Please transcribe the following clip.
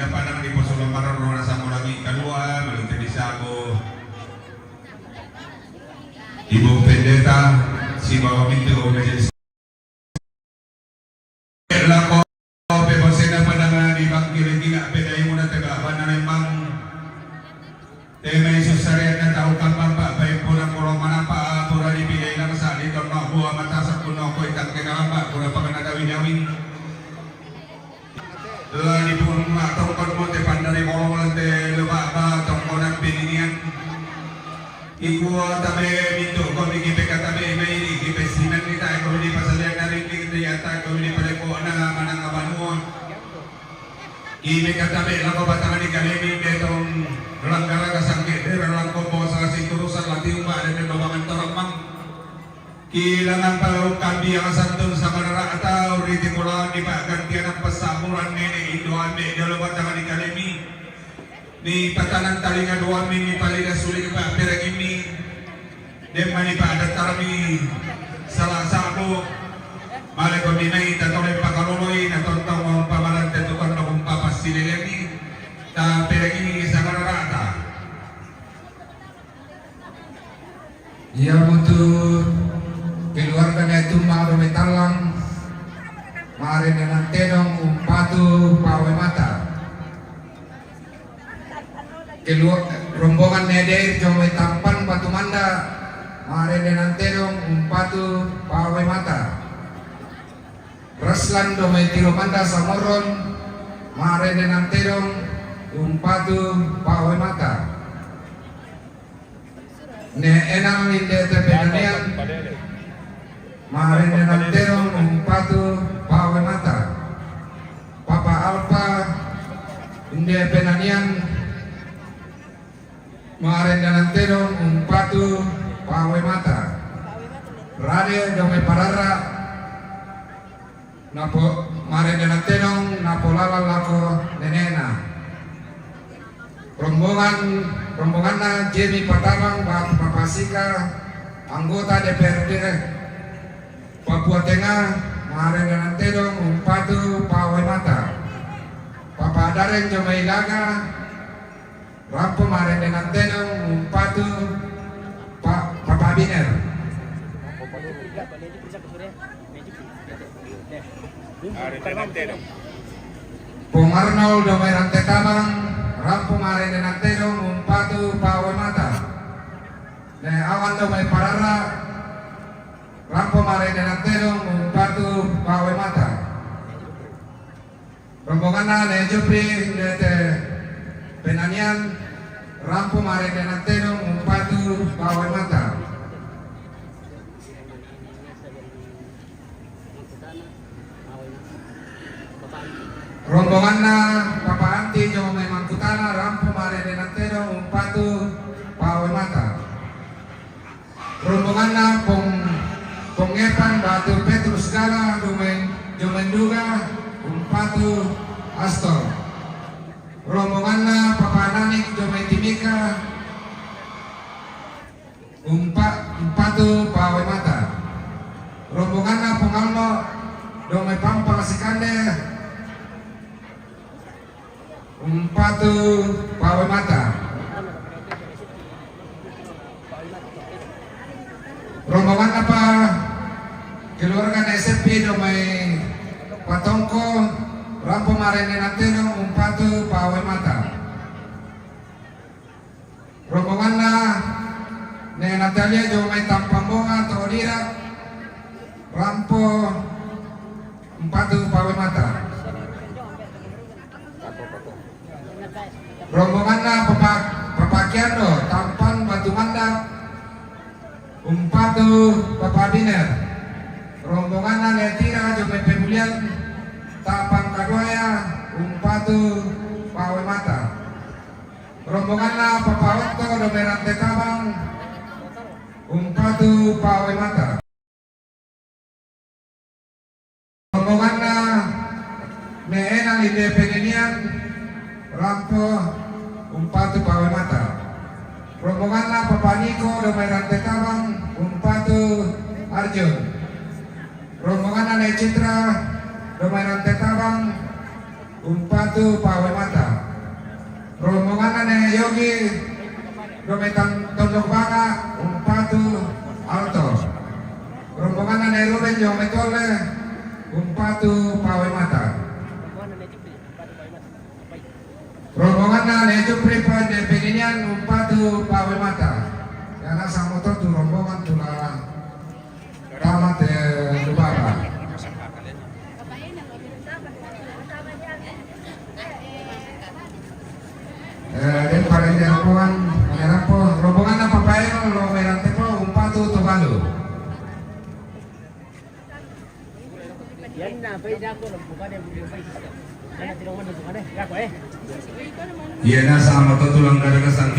pinapanang di Posolong Marano sa Mulangi Kalua, Malutin Isago, Ibu Pendeta, si Bawa Minto, Majelis. Lako, Pepasena Pananga di Bangkiri Gila, Pedayo Muna Tagapan na memang Tema Yesus Sariat na tao kampang pa, baik po ng kurang manapa, pura di pilay lang sa dito na buha matasak po na ako itang kinakapa, pura pa ka nadawin-dawin. Lagi po mga tongkod mo, te pandari mo lang te lubaba, tongkod ng pininian. Ikuha tabi, minto, kami kipe katabi, may kipe sinan kita, kami di pasalian na rin kita yata, kami di pala po na manang abanuan. Kipe katabi, lang ko batangan ni Kalemi, betong Rangga-rangga sangkit, lang ko po sa sinturusan, lati umba, dan babangan taramang. Kilangan pa kambi ang santun sa manara atau riti mula di Pak gantian ang pasamuran nene Indoan me dalawa tangan ni Kalemi ni patanan talingan dua mini palida sulit Pak peragimi dem mani Pak ada tarami salah satu male ko dinay tatole pakaluloy na tontong pamalan tetukan na kung papasililemi ta peragimi sa manara ata. Ya butuh keluarga itu maru metalang mari dengan tenong umpatu pawe mata keluar rombongan neder jomai tampan batu manda mari dengan tenong umpatu pawe mata Reslan domai tiro manda samoron mari dengan tenong umpatu pawe mata ne enang inde tepenanian Marin dengan terong umpatu pawe mata Papa Alpa inde penanian Marin dengan terong umpatu pawe mata Rade dome parara napo marin dengan terong napo lala lako nenena rombongan na Jemi Patamang Batu Papasika anggota DPRD Papua Tengah Maring dengan terong umpatu pawe mata Papa Dareng Jomai Laga Rampo Maring dengan terong umpatu Papa Biner Pung Arnold Jomai Rantai Tamang Rampo Maring dengan terong umpatu pawe mata Ne awan Jomai Parara Rampo mare dengan terong umpatu pawe mata rombongan na Jupri nete penanian Rampo mare dengan terong umpatu pawe mata rombongan na Papa Anti jo memang kutana Rampo mare dengan terong umpatu pawe mata rombongan na Pengepan Batu Petrus Gala Jumenduga umpatu Astor rombongan Papa Nanik Jomai Timika umpatu pawe mata rombongan Pengalmo Jomai Pampa Sikande umpatu pawe mata rombongan apa keluarga SMP domai Patongko Rampo Marene Nateno umpatu pawe mata rombongan na ne Natalia domai Tampambonga Todira Rampo umpatu pawe mata rombongan na Papakiano Tampan Batu Manda umpatu Papa Biner rombongan na Netira Jomai Pemulian Tapang Kadoya umpatu pawe mata rombongan na Papa Otto Jomai Rantai Tabang umpatu pawe mata rombongan na Neenang Ide Peninian Rampo umpatu pawe mata rombongan na Papa Niko Jomai Rantai Tabang umpatu Arjun rombongan na Citra Jomai Rantai Tabang umpatu pawe mata rombongan na Yogi Rometan Tondok Baka Umpatu Alto. Rombongan na Ruben Yometole Umpatu Pawai Mata. Rombongan na Jupri Pande Peninian Umpatu Pawai Mata. Karena sang motor tu rombongan tulah tamat Lubaba. Dan para ini rombongan na papayo lo merante po Umpatu Tuvalu. Yan na, pwede ako lang bukan yang bukan. Kaya tinawag na bukan ya ko Iya na sa matutulang dalaga sang